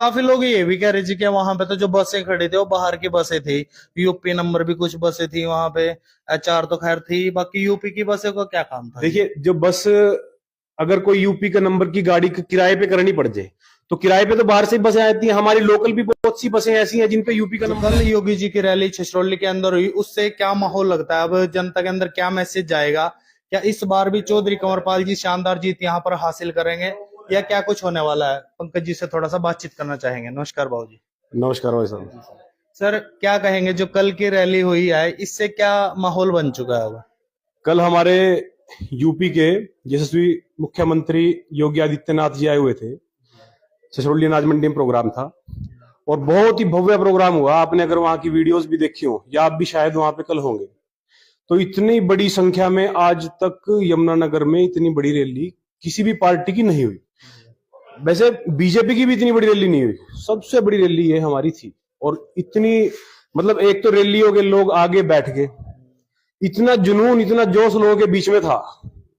काफी लोग ये भी कह रहे जी कि वहां पे तो जो बसें खड़ी थी वो बाहर की बसें थी। यूपी नंबर भी कुछ बसें थी वहां पे। एचआर तो खैर थी, बाकी यूपी की बसें का क्या काम था जी? देखिए, जो बस अगर कोई यूपी का नंबर की गाड़ी किराए पे करनी पड़ जाए तो किराए पे तो बाहर से ही बसें आती हैं। हमारी लोकल भी बहुत सी बसें ऐसी हैं जिन पे यूपी का जो नंबर कल है। योगी जी की रैली छछरौली के अंदर हुई, उससे क्या माहौल लगता है? अब जनता के अंदर क्या मैसेज जाएगा? क्या इस बार भी चौधरी कंवरपाल जी शानदार जीत यहाँ पर हासिल करेंगे, या क्या कुछ होने वाला है? पंकज जी से थोड़ा सा बातचीत करना चाहेंगे। नमस्कार बाबू जी। नमस्कार भाई साहब। सर, क्या कहेंगे जो कल की रैली हुई है, इससे क्या माहौल बन चुका है अब? कल हमारे यूपी के यशस्वी मुख्यमंत्री योगी आदित्यनाथ जी आए हुए थे। छछरौली अनाज मंडी में प्रोग्राम था और बहुत ही भव्य प्रोग्राम हुआ। आपने अगर वहां की वीडियोस भी देखी हो या आप भी शायद वहां पे कल होंगे, तो इतनी बड़ी संख्या में आज तक यमुनानगर में इतनी बड़ी रैली किसी भी पार्टी की नहीं हुई। वैसे बीजेपी की भी इतनी बड़ी रैली नहीं हुई, सबसे बड़ी रैली ये हमारी थी। और इतनी, मतलब एक तो रैली हो गए, लोग आगे बैठ गए, इतना जुनून, इतना जोश लोगों के बीच में था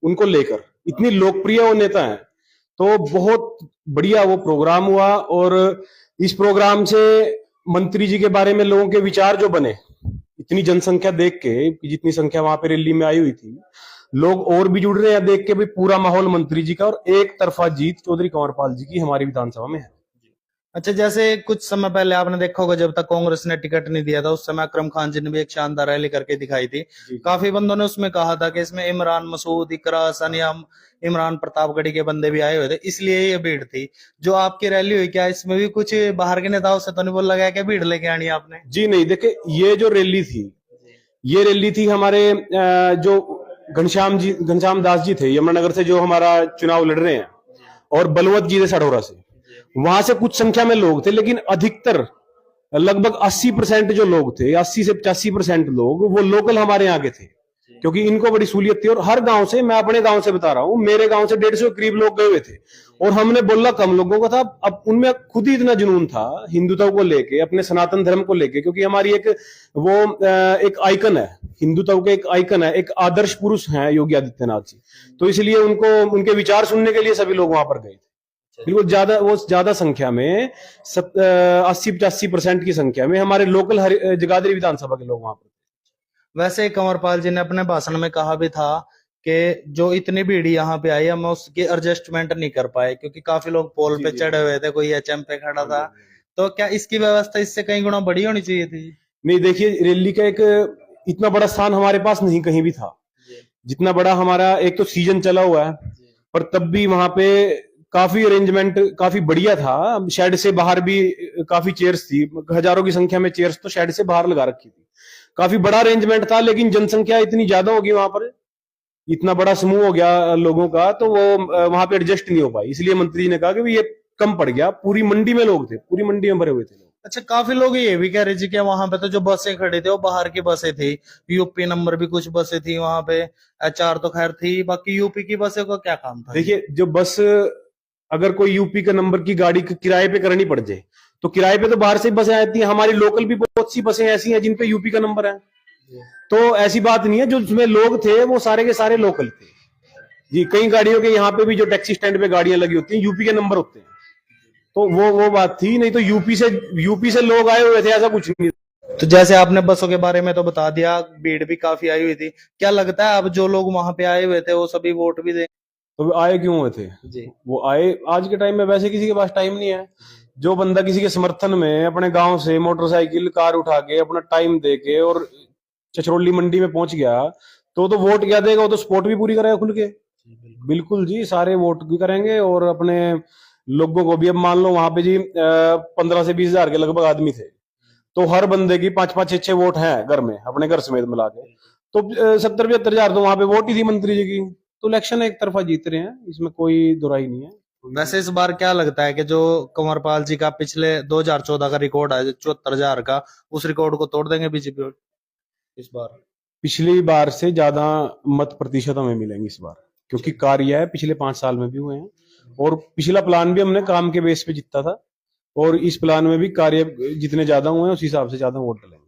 उनको लेकर, इतनी लोकप्रिय वो नेता है। तो बहुत बढ़िया वो प्रोग्राम हुआ। और इस प्रोग्राम से मंत्री जी के बारे में लोगों के विचार जो बने, इतनी जनसंख्या देख के कि जितनी संख्या वहां पे रैली में आई हुई थी, लोग और भी जुड़ रहे हैं देख के भी पूरा माहौल मंत्री जी का। और एक तरफा जीत चौधरी कंवरपाल जी की हमारी विधानसभा में है। अच्छा, जैसे कुछ समय पहले आपने देखा होगा, जब तक कांग्रेस ने टिकट नहीं दिया था उस समय अकरम खान जी ने भी एक शानदार रैली करके दिखाई थी। जी। काफी बंदों ने उसमें कहा था कि इसमें इमरान मसूद, इकरा, सनिया, इमरान प्रतापगढ़ी के बंदे भी आए हुए थे, इसलिए ये भीड़ थी। जो आपकी रैली हुई, क्या इसमें भी कुछ बाहर के नेताओं से तो नहीं बोला गया कि भीड़ लेके आनी है आपने? जी नहीं, देखे, ये जो रैली थी, ये रैली थी हमारे जो घनश्याम दास जी थे यमुनानगर से, जो हमारा चुनाव लड़ रहे हैं, और बलवंत जी थे सढौरा से। वहां से कुछ संख्या में लोग थे, लेकिन अधिकतर लगभग 80% जो लोग थे, 80 से 85% लोग वो लोकल हमारे यहाँ के थे, क्योंकि इनको बड़ी सहूलियत थी। और हर गांव से, मैं अपने गांव से बता रहा हूं, मेरे गांव से 150 करीब लोग गए हुए थे। और हमने बोला कम लोगों का था, अब उनमें खुद ही इतना जुनून था हिंदुत्व को लेके, अपने सनातन धर्म को लेके, क्योंकि हमारी एक वो एक आइकन है हिंदुत्व के, एक आइकन है, एक आदर्श पुरुष है योगी आदित्यनाथ जी। तो इसलिए उनको, उनके विचार सुनने के लिए सभी लोग वहां पर गए थे। बिल्कुल ज्यादा, वो ज्यादा संख्या में 80 85% की संख्या में हमारे लोकल जगाधरी विधानसभा के लोग वहां पर। वैसे कंवरपाल जी ने अपने भाषण में कहा भी था कि जो इतनी भीड़ यहाँ पे आई, हम उसकी एडजस्टमेंट नहीं कर पाए, क्योंकि काफी लोग पोल जी पे जी चढ़े हुए थे, कोई एचएम पे खड़ा हाँ जी, था। हाँ जी। तो क्या इसकी व्यवस्था इससे कई गुना बड़ी होनी चाहिए थी? नहीं, देखिए, रैली का एक इतना बड़ा स्थान हमारे पास नहीं कहीं भी था जितना बड़ा हमारा। एक तो सीजन चला हुआ है, पर तब भी वहां पे काफी अरेंजमेंट काफी बढ़िया था। शेड से बाहर भी काफी चेयर्स थी, हजारों की संख्या में चेयर्स तो शेड से बाहर लगा रखी थी। काफी बड़ा अरेंजमेंट था, लेकिन जनसंख्या इतनी ज्यादा होगी वहां पर, इतना बड़ा समूह हो गया लोगों का, तो वो वहां पे एडजस्ट नहीं हो पाई। इसलिए मंत्री जी ने कहा कि भी ये कम पड़ गया। पूरी मंडी में लोग थे, पूरी मंडी में भरे हुए थे लोग। अच्छा, काफी लोग ये भी कह रहे जी कि वहां पे तो जो बसें खड़ी थी वो बाहर की बसें थी। यूपी नंबर भी कुछ बसें थी वहां पे। एचआर तो खैर थी, बाकी यूपी की बसें का क्या काम था जी? देखिए, जो बस अगर कोई यूपी का नंबर की गाड़ी किराए पे करनी पड़ जाए तो किराए पे तो बाहर से ही बसें आती हैं। हमारी लोकल भी बहुत सी बसें ऐसी हैं जिन पे यूपी का नंबर है। तो ऐसी बात नहीं है, जो उसमें लोग थे वो सारे के सारे लोकल थे। जी, कई गाड़ियों के यहाँ पे भी जो टैक्सी स्टैंड पे गाड़ियां लगी होती हैं, यूपी के नंबर होते हैं। तो वो बात थी। नहीं तो यूपी से लोग आए हुए थे, ऐसा कुछ नहीं। तो जैसे आपने बसों के बारे में तो बता दिया, भीड़ भी काफी आई हुई थी। क्या लगता है अब जो लोग वहां पे आए हुए थे वो सभी वोट भी देंगे? तो आए क्यों हुए थे? जी। वो आए आज के टाइम में, वैसे किसी के पास टाइम नहीं है। जो बंदा किसी के समर्थन में अपने गांव से मोटरसाइकिल कार उठा के अपना टाइम दे के और छछरौली मंडी में पहुंच गया, तो वोट क्या देगा? वो तो स्पोर्ट भी पूरी करेगा खुल के। बिल्कुल जी, सारे वोट भी करेंगे। और अपने लोगों को भी, अब मान लो वहां पे जी 15 से 20 हजार के लगभग आदमी थे, तो हर बंदे की 5 5 6 6 वोट है घर में, अपने घर समेत मिला के। तो 70 75 हजार तो वहां पे वोट ही थी मंत्री जी की। तो इलेक्शन एक तरफा जीत रहे हैं, इसमें कोई दुराई नहीं है। वैसे इस बार क्या लगता है कि जो कंवरपाल जी का पिछले 2014 का रिकॉर्ड है 74,000 का, उस रिकॉर्ड को तोड़ देंगे बीजेपी इस बार? पिछली बार से ज्यादा मत प्रतिशत हमें मिलेंगे इस बार, क्योंकि कार्य है पिछले 5 साल में भी हुए हैं। और पिछला प्लान भी हमने काम के बेस पे जीता था, और इस प्लान में भी कार्य जितने ज्यादा हुए हैं उस हिसाब से ज्यादा वोट डलेंगे।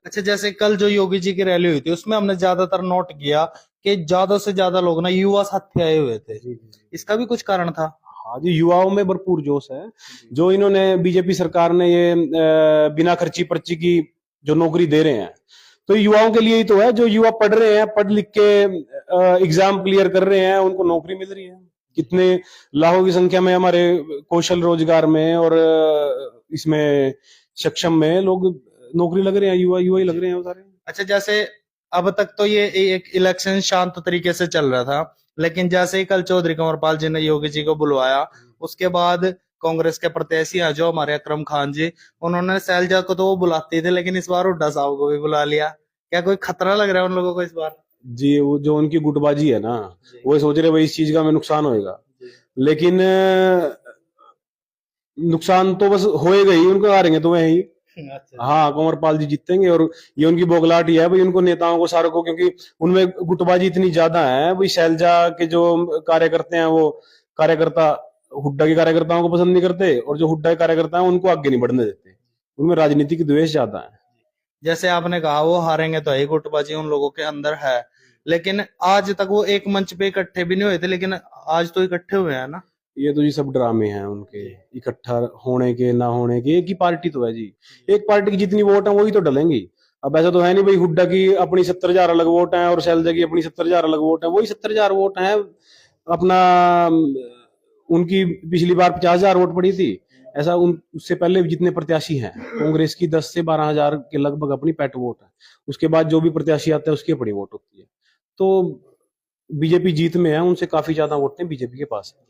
अच्छा, जैसे कल जो योगी जी की रैली हुई थी उसमें हमने ज्यादातर नोट किया कि ज्यादा से ज्यादा लोग ना युवा साथी आए हुए थे। जी जी जी। इसका भी कुछ कारण था? हाँ जी, युवाओं में भरपूर जोश है। जो इन्होंने बीजेपी सरकार ने ये बिना खर्ची पर्ची की जो नौकरी दे रहे हैं, तो युवाओं के लिए ही तो है। जो युवा पढ़ रहे हैं, पढ़ लिख के एग्जाम क्लियर कर रहे हैं, उनको नौकरी मिल रही है। कितने लाखों की संख्या में हमारे कौशल रोजगार में और इसमें सक्षम में लोग नौकरी लग रहे हैं, युवा युवा ही लग रहे हैं वो सारे। अच्छा, जैसे अब तक तो ये एक इलेक्शन शांत तरीके से चल रहा था, लेकिन जैसे ही कल चौधरी कंवरपाल जी ने योगी जी को बुलवाया, उसके बाद कांग्रेस के प्रत्याशी हैं जो हमारे अकरम खान जी, उन्होंने शैलजा को तो वो बुलाते थे, लेकिन इस बार हुड्डा साहब को भी बुला लिया। क्या कोई खतरा लग रहा है उन लोगों को इस बार? जी, वो जो उनकी गुटबाजी है ना, वो सोच रहे भाई इस चीज का हमें नुकसान होएगा, लेकिन नुकसान तो बस होएगा ही, उनको हारेंगे तो वही। अच्छा। हाँ, कंवरपाल जी जीतेंगे। और ये उनकी बोगलाट ही है भाई, उनको नेताओं को सारों को, क्योंकि उनमें गुटबाजी इतनी ज्यादा है भाई। शैलजा के जो कार्यकर्ते हैं, वो कार्यकर्ता हुड्डा के कार्यकर्ताओं को पसंद नहीं करते, और जो हुड्डा के कार्यकर्ता हैं उनको आगे नहीं बढ़ने देते। उनमें राजनीतिक द्वेष ज्यादा है। जैसे आपने कहा वो हारेंगे तो है, गुटबाजी उन लोगों के अंदर है, लेकिन आज तक वो एक मंच पे इकट्ठे भी नहीं हुए थे, लेकिन आज तो इकट्ठे हुए हैं ना। ये तो जी सब ड्रामे हैं उनके, इकट्ठा होने के ना होने के। एक ही पार्टी तो है जी, एक पार्टी की जितनी वोट है वही तो डलेंगी। अब ऐसा तो है नहीं भाई हुड्डा की अपनी 70,000 अलग वोट है और शैलजा की अपनी 70,000 अलग वोट है। वही 70,000 वोट है अपना। उनकी पिछली बार 50,000 वोट पड़ी थी। ऐसा उससे पहले जितने प्रत्याशी हैं, कांग्रेस की 10 से 12,000 के लगभग अपनी पेट वोट है। उसके बाद जो भी प्रत्याशी आता है उसकी अपनी वोट होती है। तो बीजेपी जीत में है, उनसे काफी ज्यादा वोटें बीजेपी के पास है।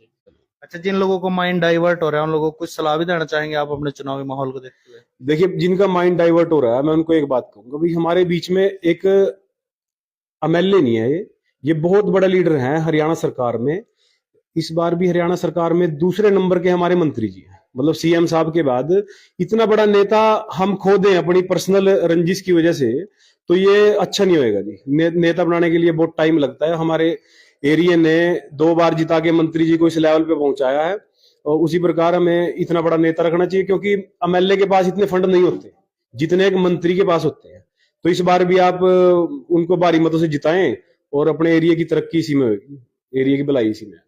अच्छा, जिन लोगों को माइंड डाइवर्ट हो रहा है उन लोगों को कुछ सलाह भी देना चाहेंगे आप अपने चुनावी माहौल को देखते हुए? देखिए, जिनका माइंड डाइवर्ट हो रहा है, मैं उनको एक बात कहूंगा भाई, हमारे बीच में एक एमएलए नहीं है, ये बहुत बड़ा लीडर है हरियाणा सरकार में। इस बार भी हरियाणा सरकार में दूसरे नंबर के हमारे मंत्री जी हैं, मतलब सीएम साहब के बाद इतना बड़ा नेता हम खो दें अपनी पर्सनल रंजिश की वजह से, तो ये अच्छा नहीं होएगा जी। नेता बनाने के लिए बहुत टाइम लगता है। हमारे एरिया ने 2 बार जिता के मंत्री जी को इस लेवल पे पहुंचाया है, और उसी प्रकार हमें इतना बड़ा नेता रखना चाहिए, क्योंकि एमएलए के पास इतने फंड नहीं होते जितने एक मंत्री के पास होते हैं। तो इस बार भी आप उनको भारी मतों से जिताएं, और अपने एरिया की तरक्की इसी में होगी, एरिया की भलाई इसी में।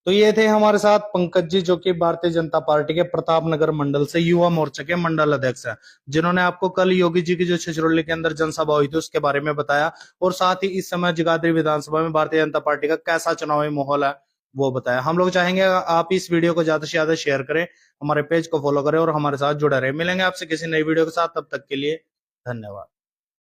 तो ये थे हमारे साथ पंकज जी, जो कि भारतीय जनता पार्टी के प्रतापनगर मंडल से युवा मोर्चा के मंडल अध्यक्ष हैं, जिन्होंने आपको कल योगी जी की जो छछरौली के अंदर जनसभा हुई थी उसके बारे में बताया, और साथ ही इस समय जगाधरी विधानसभा में भारतीय जनता पार्टी का कैसा चुनावी माहौल है वो बताया। हम लोग चाहेंगे आप इस वीडियो को ज्यादा से ज्यादा शेयर करें, हमारे पेज को फॉलो करें और हमारे साथ जुड़े रहे। मिलेंगे आपसे किसी नई वीडियो के साथ, तब तक के लिए धन्यवाद।